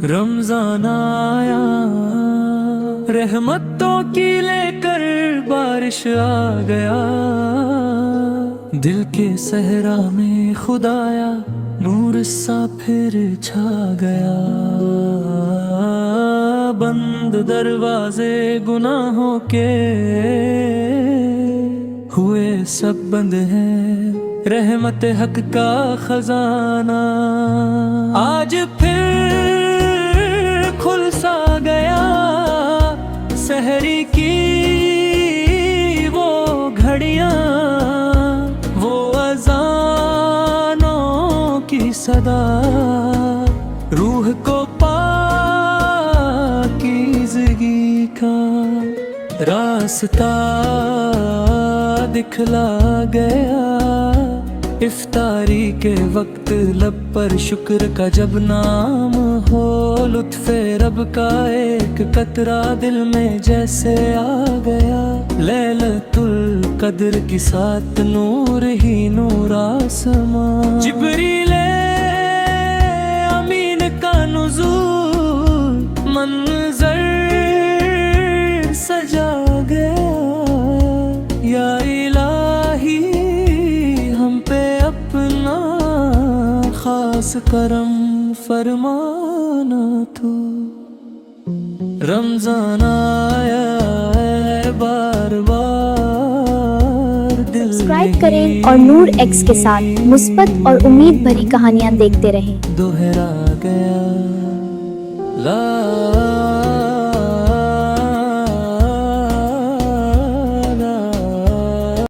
رمضان آیا رحمتوں کی لیکر بارش آ گیا، دل کے صحرا میں خدایا نور سا پھر چھا گیا۔ بند دروازے گناہوں کے ہوئے سب بند ہیں، رحمت حق کا خزانہ آج پھر کھل سا گیا۔ سحری کی وہ گھڑیاں، وہ اذانوں کی صدا، روح کو پاکیزگی کا راستہ دکھلا گیا۔ افطاری کے وقت لب پر شکر کا جب نام ہو، لطف رب کا ایک قطرہ دل میں جیسے آ گیا۔ لیلۃ القدر کی ساتھ نور ہی نور آسمان، جبریل امین کا نزول، منظر سجا گیا۔ یا الہی ہم پہ اپنا خاص کرم فرمانا تو۔ رمضان آیا ہے بار بار دل سبسکرائب کریں اور نور ایکس کے ساتھ مثبت اور امید بھری کہانیاں دیکھتے رہیں۔ دوہرا گیا لا